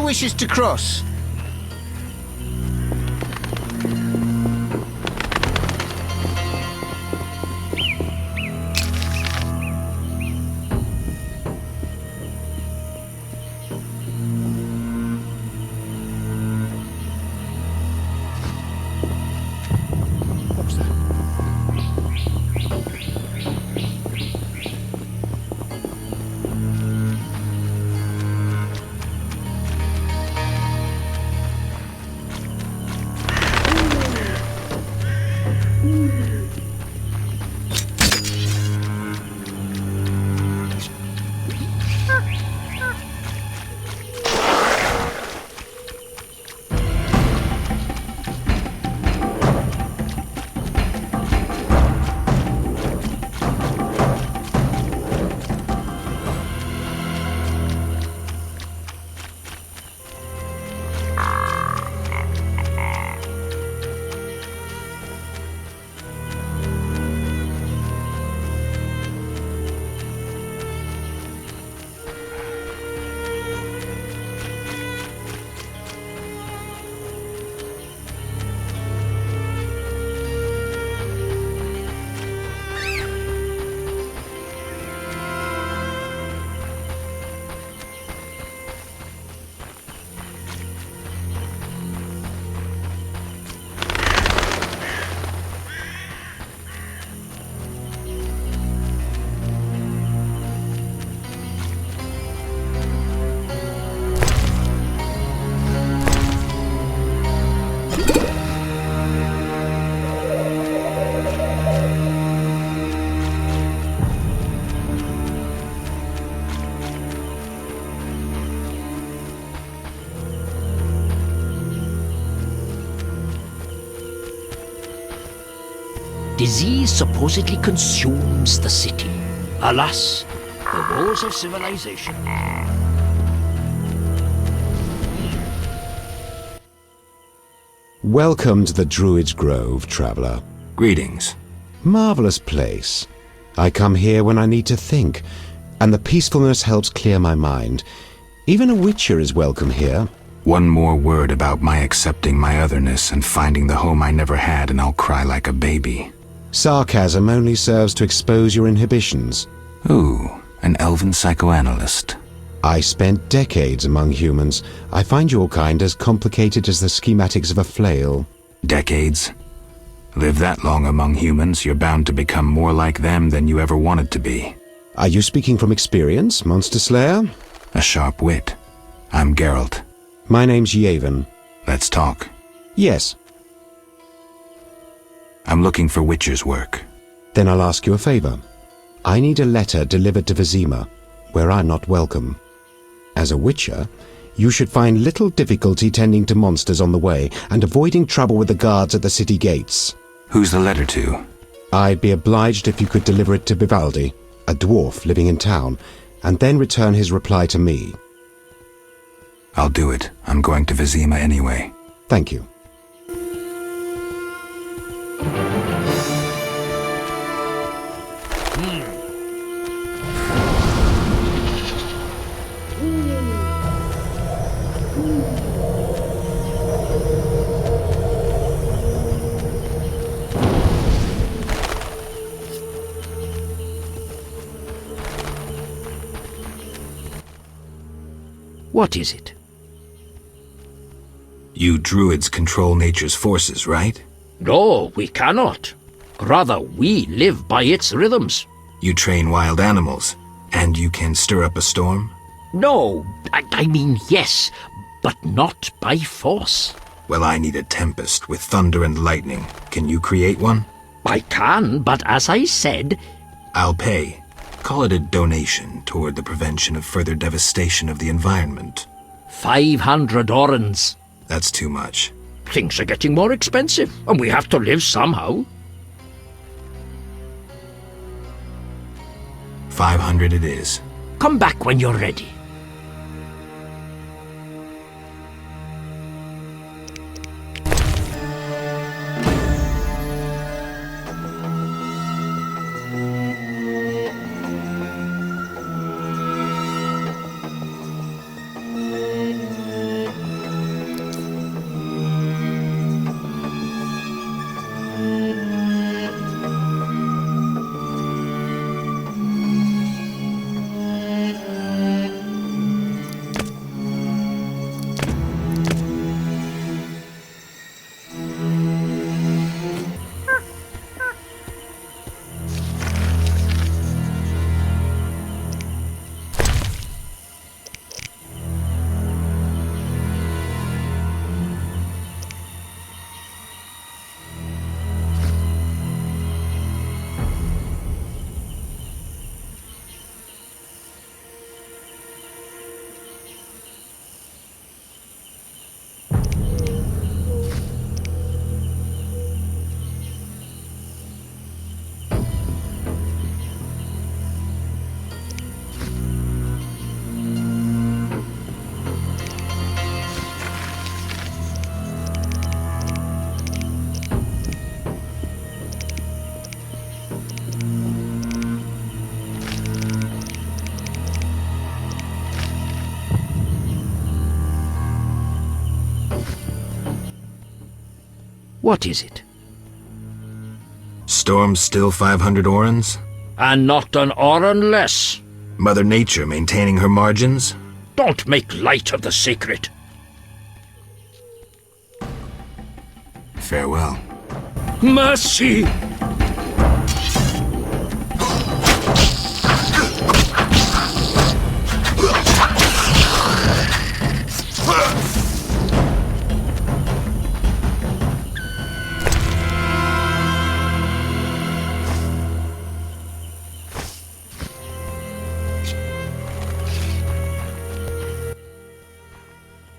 wishes to cross? Disease supposedly consumes the city. Alas, the woes of civilization. Welcome to the Druid's Grove, traveler. Greetings. Marvelous place. I come here when I need to think, and the peacefulness helps clear my mind. Even a witcher is welcome here. One more word about my accepting my otherness and finding the home I never had, and I'll cry like a baby. Sarcasm only serves to expose your inhibitions. Ooh, an elven psychoanalyst. I spent decades among humans. I find your kind as complicated as the schematics of a flail. Decades? Live that long among humans, you're bound to become more like them than you ever wanted to be. Are you speaking from experience, Monster Slayer? A sharp wit. I'm Geralt. My name's Yavin. Let's talk. Yes. I'm looking for witcher's work. Then I'll ask you a favor. I need a letter delivered to Vizima, where I'm not welcome. As a witcher, you should find little difficulty tending to monsters on the way and avoiding trouble with the guards at the city gates. Who's the letter to? I'd be obliged if you could deliver it to Vivaldi, a dwarf living in town, and then return his reply to me. I'll do it. I'm going to Vizima anyway. Thank you. What is it? You druids control nature's forces, right? No, we cannot. Rather, we live by its rhythms. You train wild animals, and you can stir up a storm? No, I mean yes, but not by force. Well, I need a tempest with thunder and lightning. Can you create one? I can, but as I said... I'll pay. Call it a donation toward the prevention of further devastation of the environment. 500 orens. That's too much. Things are getting more expensive, and we have to live somehow. 500 it is. Come back when you're ready. What is it? Storm's still 500 orans? And not an oran less. Mother Nature maintaining her margins? Don't make light of the sacred. Farewell. Mercy!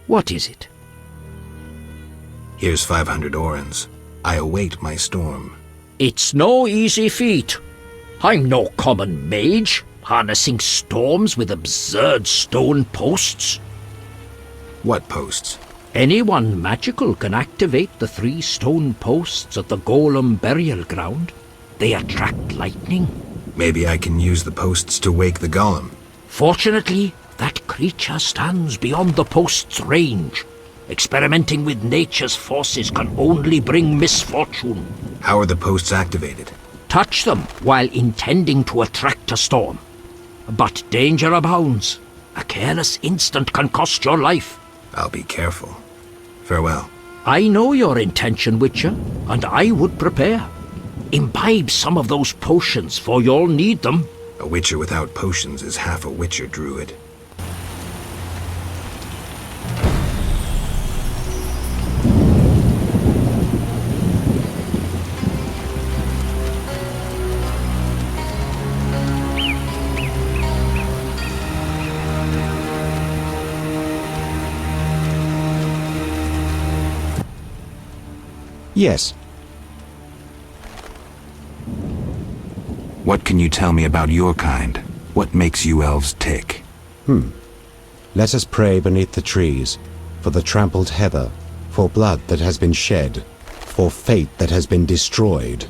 What is it? Here's 500 orans. I await my storm. It's no easy feat. I'm no common mage, harnessing storms with absurd stone posts. What posts? Anyone magical can activate the 3 stone posts at the Golem burial ground. They attract lightning. Maybe I can use the posts to wake the golem. Fortunately, that creature stands beyond the post's range. Experimenting with nature's forces can only bring misfortune. How are the posts activated? Touch them while intending to attract a storm. But danger abounds. A careless instant can cost your life. I'll be careful. Farewell. I know your intention, Witcher, and I would prepare. Imbibe some of those potions, for you'll need them. A witcher without potions is half a witcher druid. Yes. What can you tell me about your kind? What makes you elves tick? Let us pray beneath the trees, for the trampled heather, for blood that has been shed, for fate that has been destroyed,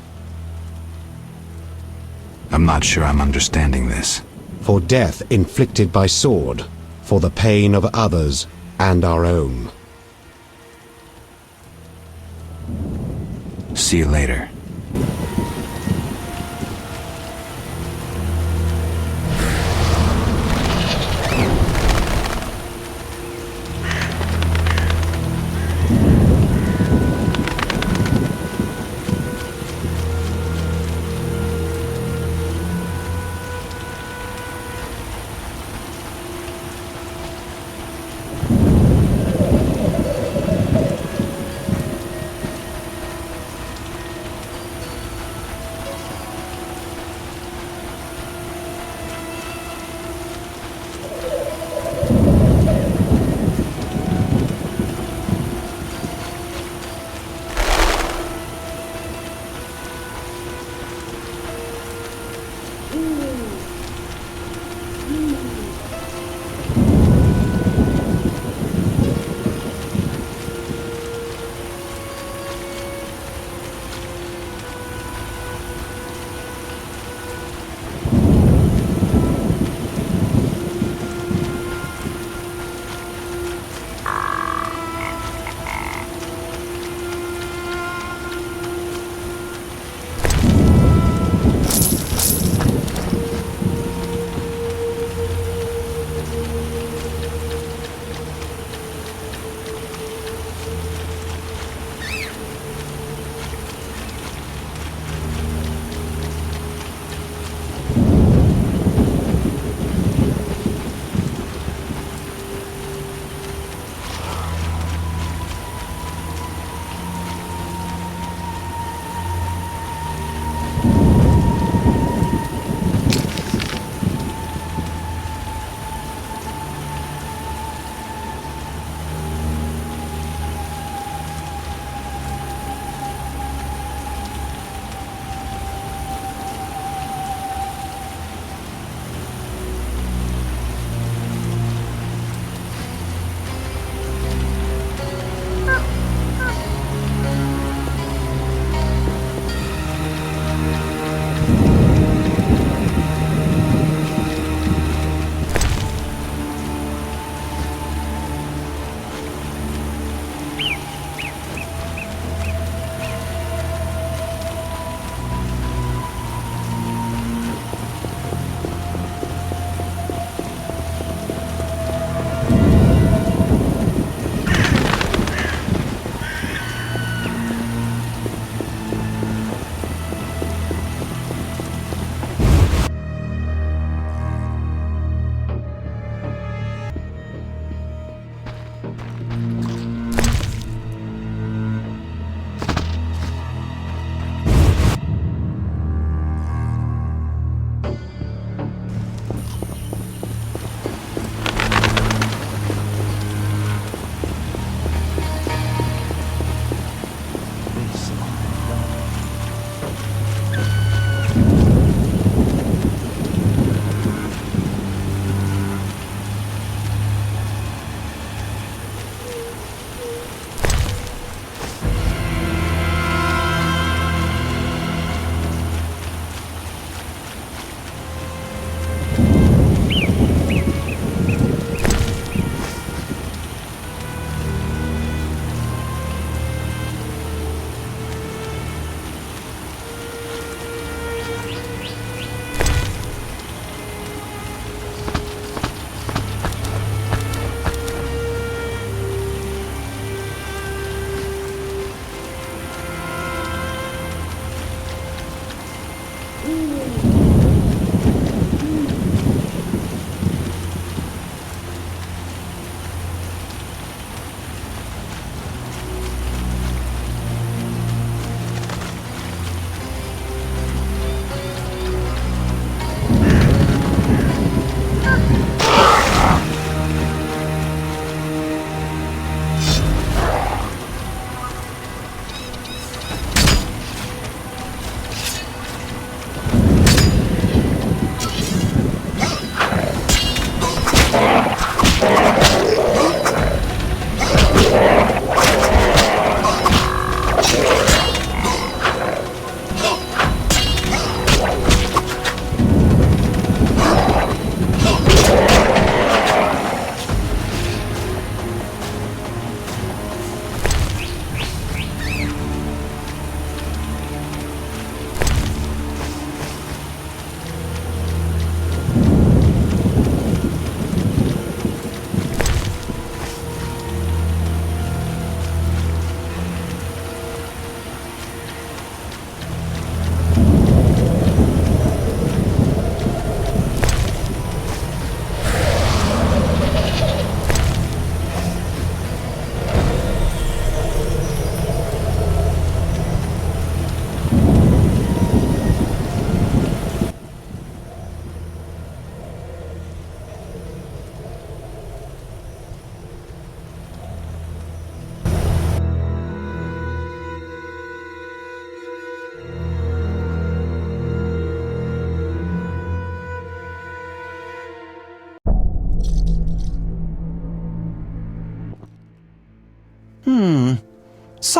I'm not sure I'm understanding this. for death inflicted by sword, for the pain of others and our own. See you later.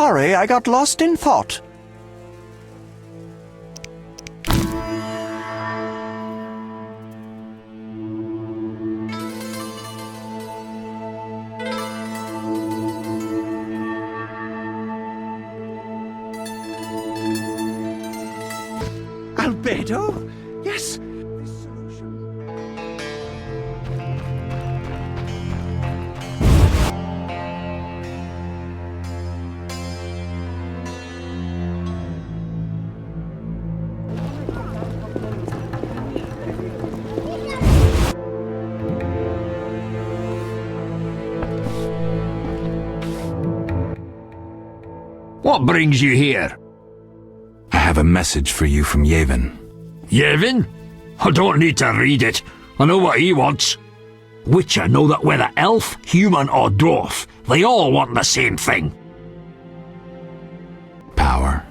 sorry, I got lost in thought. Albedo? Yes. This solution. What brings you here? I have a message for you from Yevon. Yevon? I don't need to read it. I know what he wants. Witcher know that whether elf, human or dwarf, they all want the same thing. Power.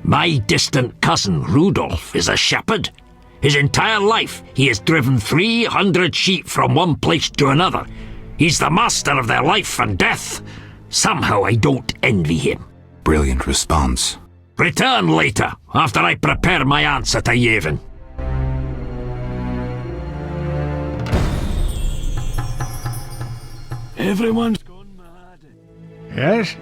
My distant cousin, Rudolph, is a shepherd. His entire life he has driven 300 sheep from one place to another. He's the master of their life and death. Somehow I don't envy him. Brilliant response. Return later, after I prepare my answer to Yevon. Everyone's gone mad. Yes?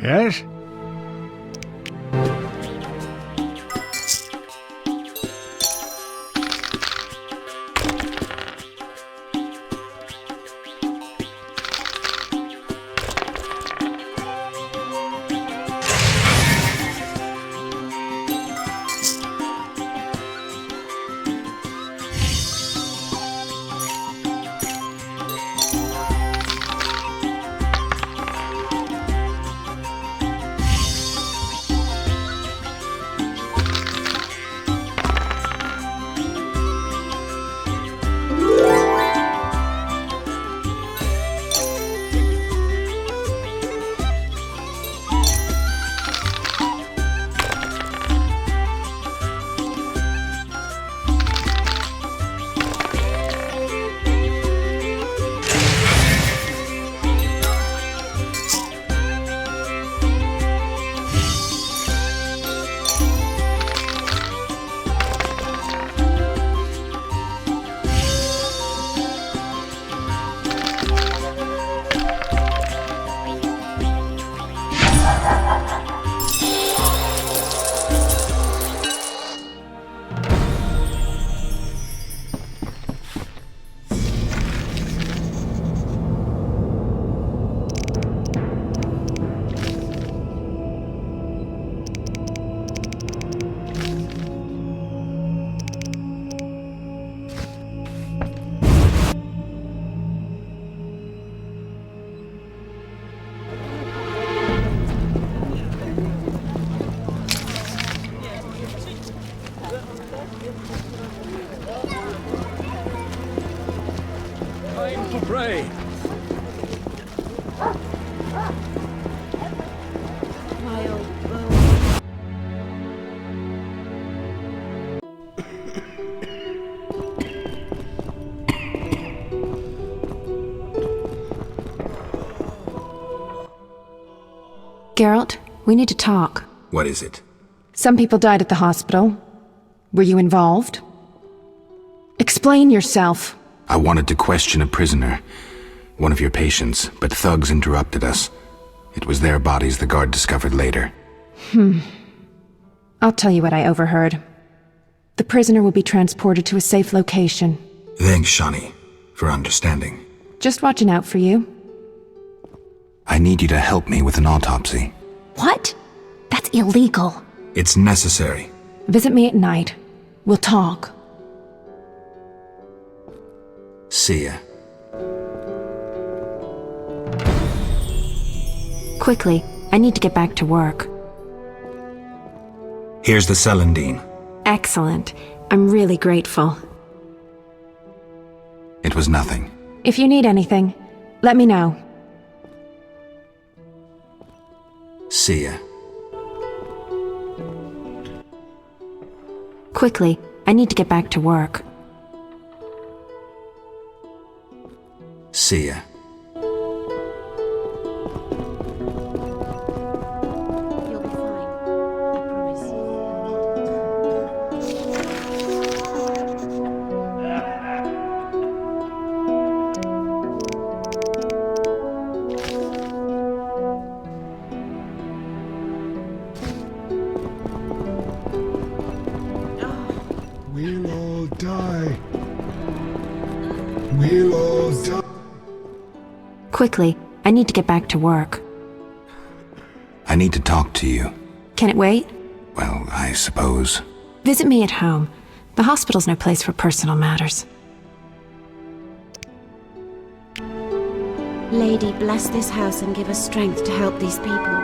Yes? Geralt, we need to talk. What is it? Some people died at the hospital. Were you involved? Explain yourself. I wanted to question a prisoner, one of your patients, but thugs interrupted us. It was their bodies the guard discovered later. I'll tell you what I overheard. The prisoner will be transported to a safe location. Thanks, Shani, for understanding. Just watching out for you. I need you to help me with an autopsy. What? That's illegal. It's necessary. Visit me at night. We'll talk. See ya. Quickly, I need to get back to work. Here's the celandine. Excellent. I'm really grateful. It was nothing. If you need anything, let me know. See ya. Quickly, I need to get back to work. See ya. You'll be fine. I promise. We'll all die. We'll all die. Quickly, I need to get back to work. I need to talk to you. Can it wait? Well, I suppose. Visit me at home. The hospital's no place for personal matters. Lady, bless this house and give us strength to help these people.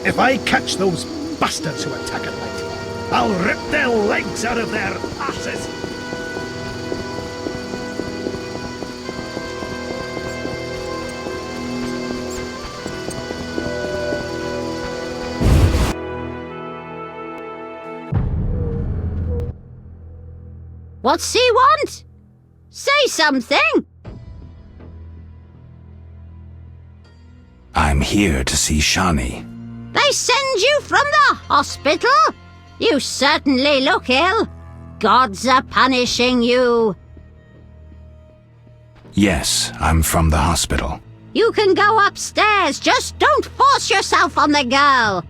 If I catch those bastards who attack at night, I'll rip their legs out of their asses! What's he want? Say something! I'm here to see Shani. They send you from the hospital? You certainly look ill. Gods are punishing you. Yes, I'm from the hospital. You can go upstairs, just don't force yourself on the girl.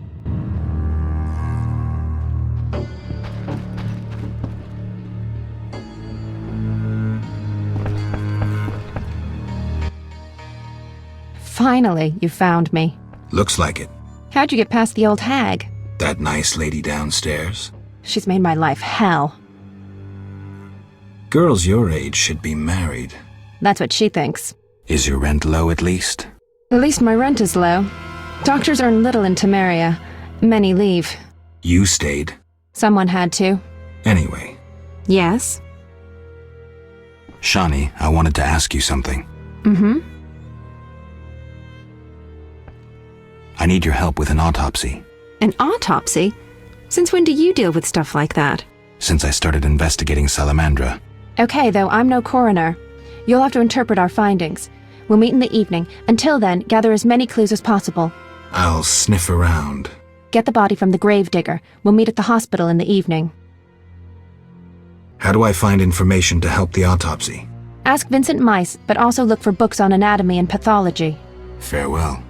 Finally, you found me. Looks like it. How'd you get past the old hag? That nice lady downstairs? She's made my life hell. Girls your age should be married. That's what she thinks. Is your rent low at least? At least my rent is low. Doctors earn little in Temeria. Many leave. You stayed. Someone had to. Anyway, Yes? Shani, I wanted to ask you something. Mm-hmm. I need your help with an autopsy. An autopsy? Since when do you deal with stuff like that? Since I started investigating Salamandra. Okay, though, I'm no coroner. You'll have to interpret our findings. We'll meet in the evening. Until then, gather as many clues as possible. I'll sniff around. Get the body from the gravedigger. We'll meet at the hospital in the evening. How do I find information to help the autopsy? Ask Vincent Mice, but also look for books on anatomy and pathology. Farewell.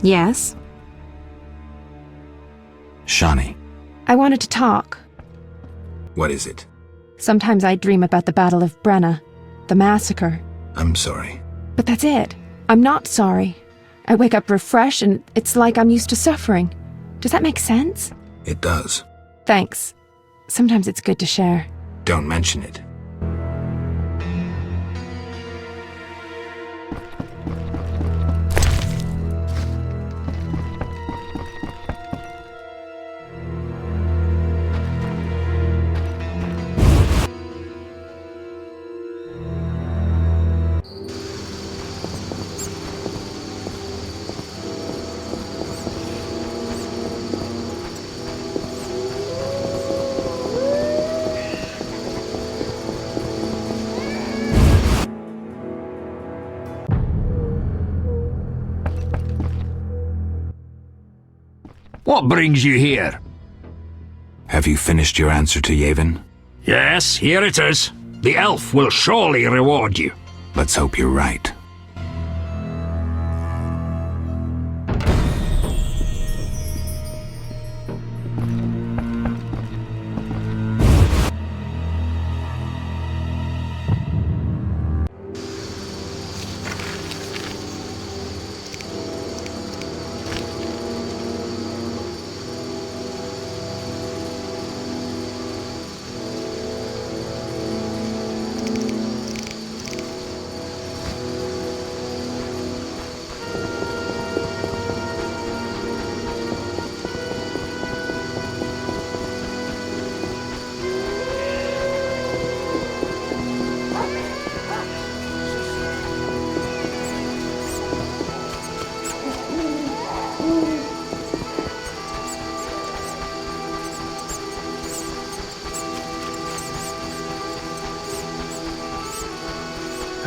Yes? Shani, I wanted to talk. what is it? Sometimes I dream about the Battle of Brenna, the massacre. I'm sorry. But that's it. I'm not sorry. I wake up refreshed and it's like I'm used to suffering. Does that make sense? It does. Thanks. Sometimes it's good to share. Don't mention it. What brings you here? Have you finished your answer to Yavin? Yes, here it is. The elf will surely reward you. Let's hope you're right.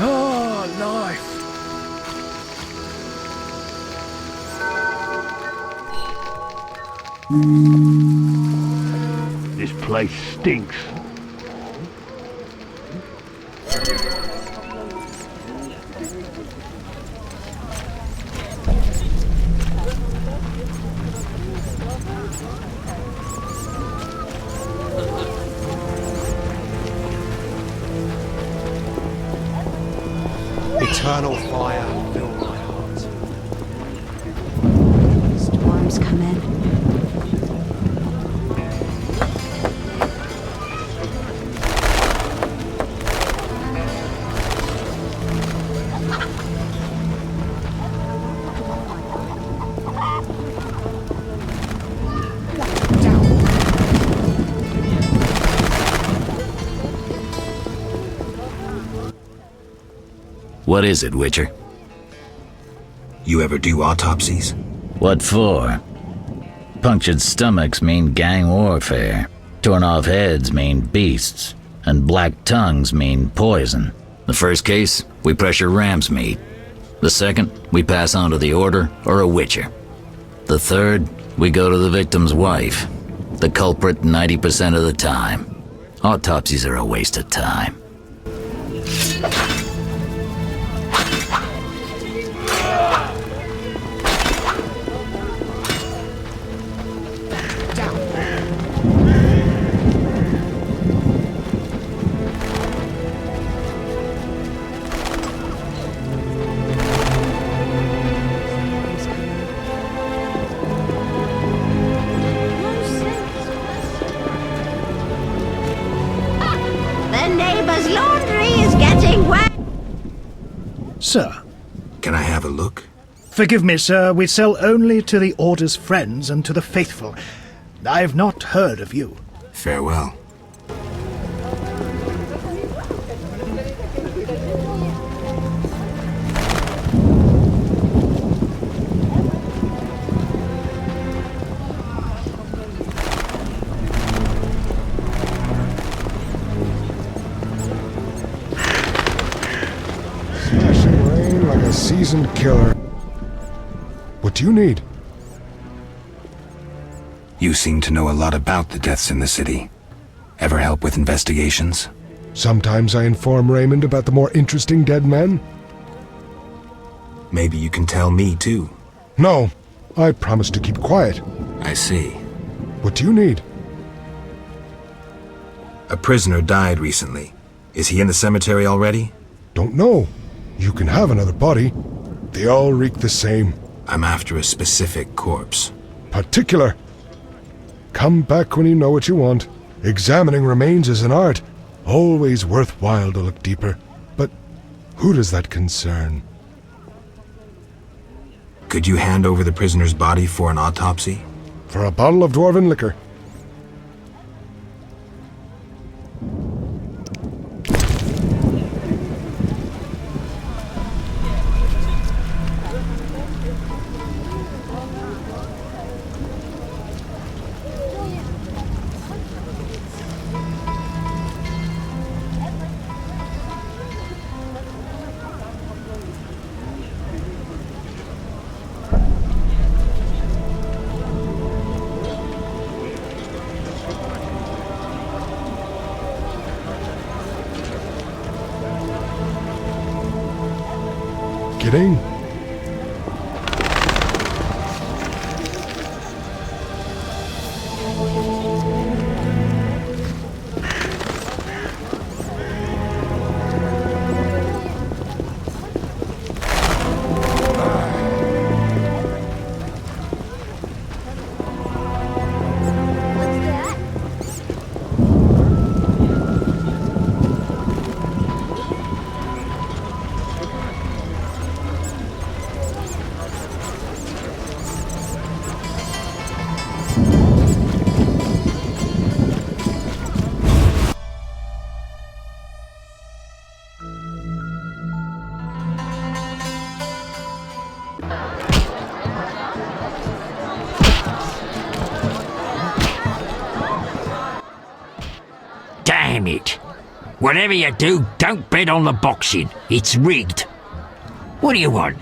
Oh, life. This place stinks. Eternal fire, fill my heart. Storms come in. What is it, Witcher? You ever do autopsies? What for? Punctured stomachs mean gang warfare. Torn off heads mean beasts. And black tongues mean poison. The first case, we pressure Ramsmeat. The second, we pass on to the Order or a Witcher. The third, we go to the victim's wife. The culprit 90% of the time. Autopsies are a waste of time. Sir. Can I have a look? Forgive me, sir. We sell only to the Order's friends and to the faithful. I've not heard of you. Farewell. Smashing rain like a seasoned killer. What do you need? You seem to know a lot about the deaths in the city. Ever help with investigations? Sometimes I inform Raymond about the more interesting dead men. Maybe you can tell me too. No, I promise to keep quiet. I see. What do you need? A prisoner died recently. Is he in the cemetery already? Don't know. You can have another body. They all reek the same. I'm after a specific corpse. Particular. Come back when you know what you want. Examining remains is an art. Always worthwhile to look deeper. But who does that concern? Could you hand over the prisoner's body for an autopsy? For a bottle of dwarven liquor. Kidding? Damn it. Whatever you do, don't bet on the boxing. It's rigged. What do you want?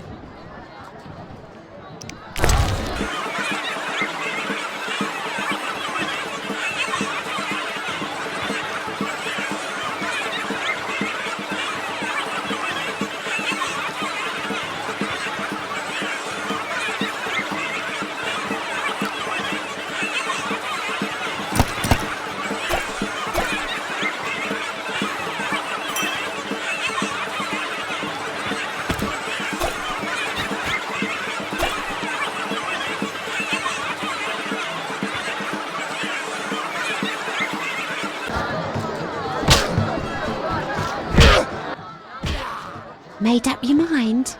Made up your mind?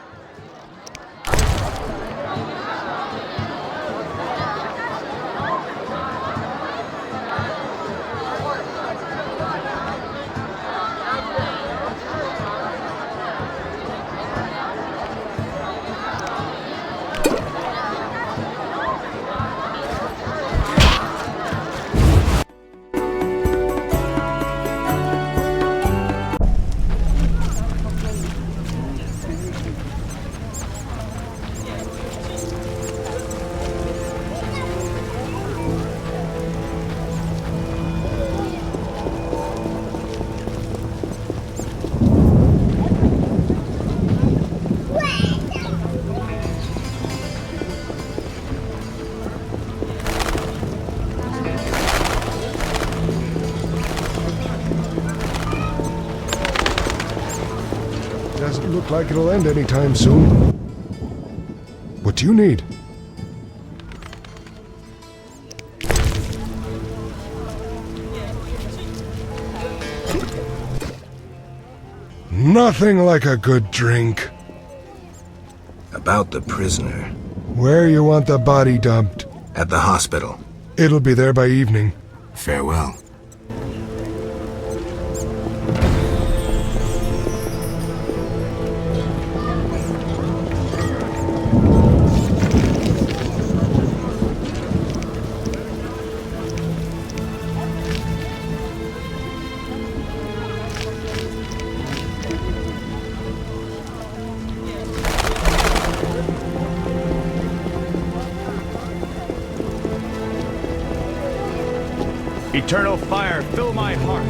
Doesn't look like it'll end anytime soon. What do you need? Nothing like a good drink. About the prisoner. Where you want the body dumped? At the hospital. It'll be there by evening. Farewell. Eternal fire, fill my heart.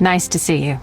Nice to see you.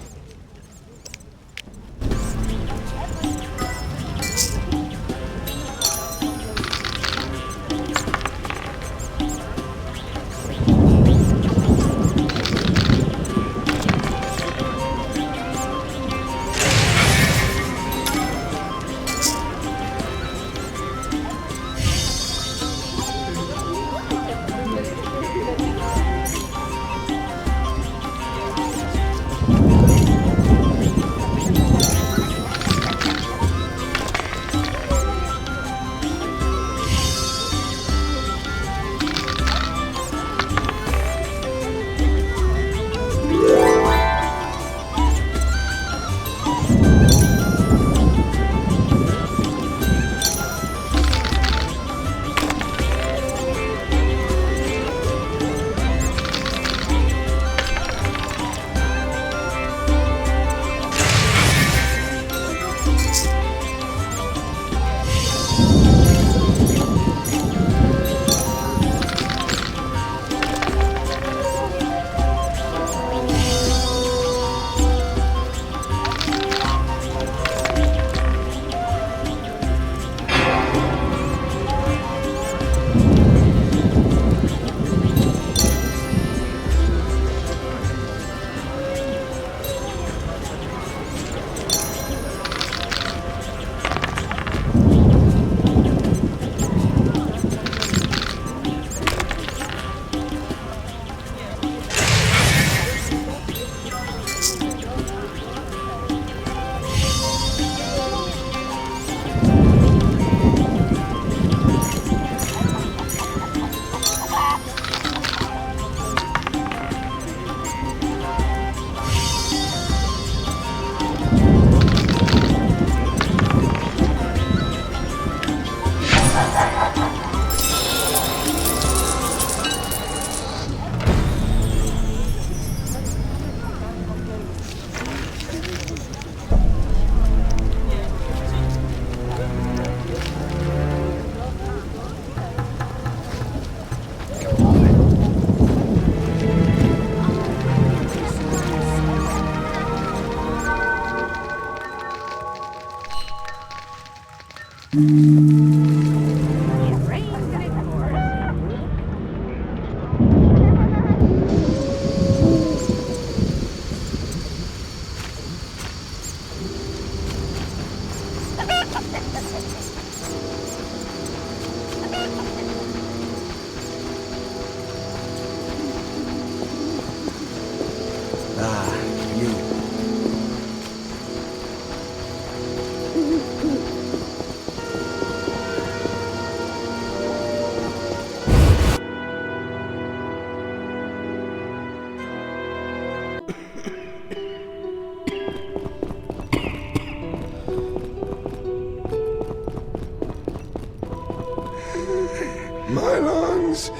My lungs.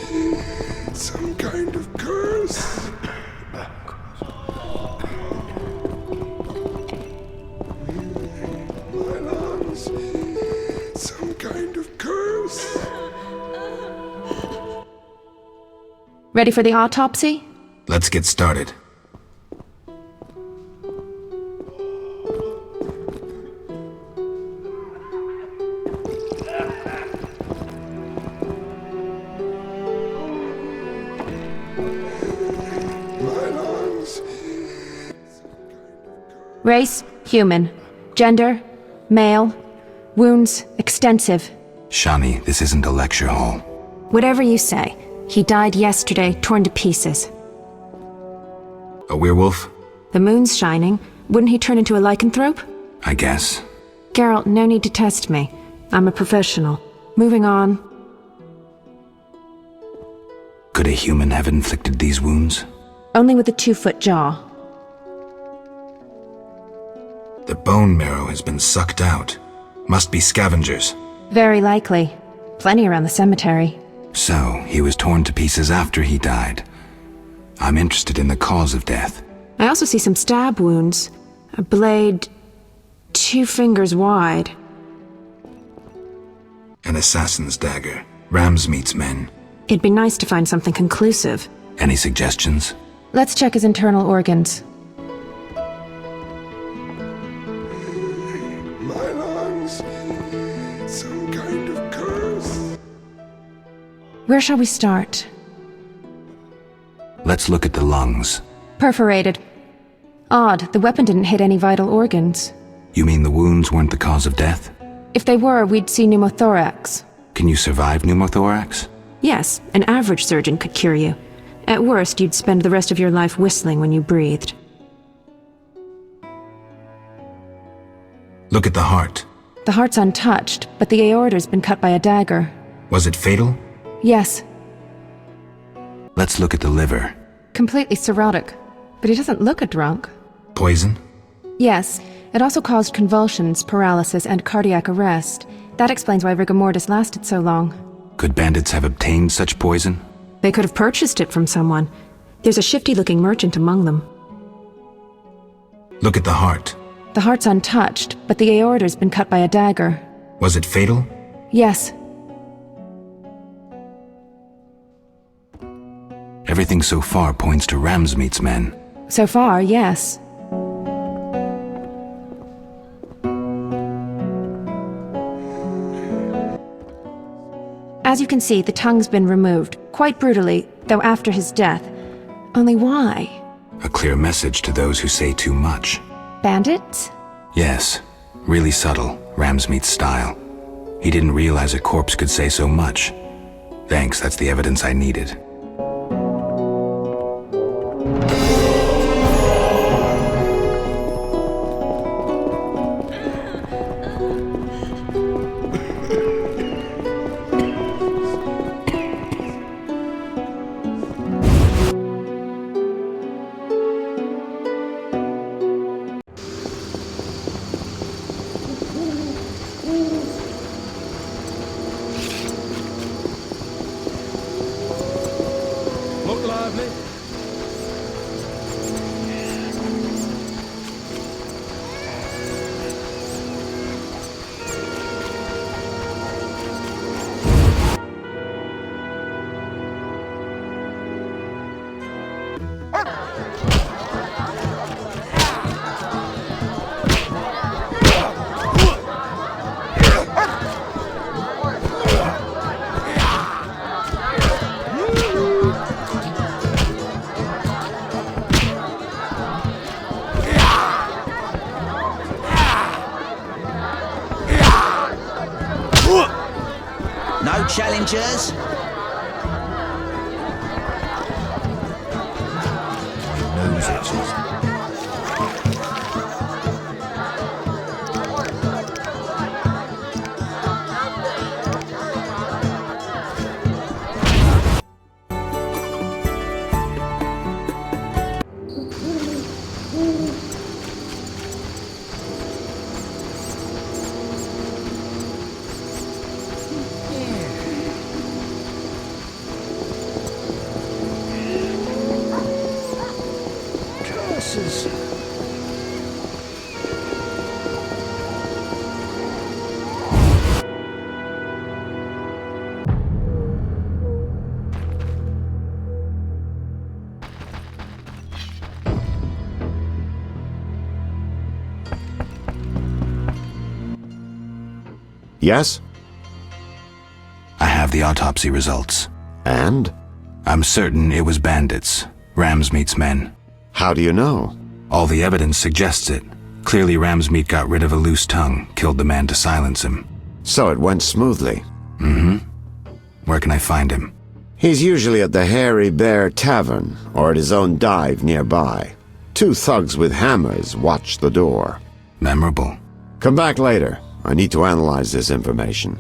Some kind of curse. My lungs. Some kind of curse. Ready for the autopsy? Let's get started. Race, human. Gender, male. Wounds, extensive. Shani, this isn't a lecture hall. Whatever you say. He died yesterday, torn to pieces. A werewolf? The moon's shining. Wouldn't he turn into a lycanthrope? I guess. Geralt, no need to test me. I'm a professional. Moving on. Could a human have inflicted these wounds? Only with a 2-foot jaw. The bone marrow has been sucked out. Must be scavengers. Very likely. Plenty around the cemetery. So, he was torn to pieces after he died. I'm interested in the cause of death. I also see some stab wounds. A blade 2 fingers wide. An assassin's dagger. Ramsmeat's men. It'd be nice to find something conclusive. Any suggestions? Let's check his internal organs. My lungs. Some kind of curse. Where shall we start? Let's look at the lungs. Perforated. Odd, the weapon didn't hit any vital organs. You mean the wounds weren't the cause of death? If they were, we'd see pneumothorax. Can you survive pneumothorax? Yes, an average surgeon could cure you. At worst, you'd spend the rest of your life whistling when you breathed. Look at the heart. The heart's untouched, but the aorta's been cut by a dagger. Was it fatal? Yes. Let's look at the liver. Completely cirrhotic. But he doesn't look a drunk. Poison? Yes. It also caused convulsions, paralysis, and cardiac arrest. That explains why rigor mortis lasted so long. Could bandits have obtained such poison? They could have purchased it from someone. There's a shifty-looking merchant among them. Look at the heart. The heart's untouched, but the aorta's been cut by a dagger. Was it fatal? Yes. Everything so far points to Ramsmeat's men. So far, yes. As you can see, the tongue's been removed, quite brutally, though after his death. Only why? A clear message to those who say too much. Bandits? Yes. Really subtle, Ramsmeat's style. He didn't realize a corpse could say so much. Thanks, that's the evidence I needed. Look lively. No challengers? Yes? I have the autopsy results. And? I'm certain it was bandits. Ramsmeat's men. How do you know? All the evidence suggests it. Clearly Ramsmeat got rid of a loose tongue, killed the man to silence him. So it went smoothly. Mm-hmm. Where can I find him? He's usually at the Hairy Bear Tavern, or at his own dive nearby. 2 thugs with hammers watch the door. Memorable. Come back later. I need to analyze this information.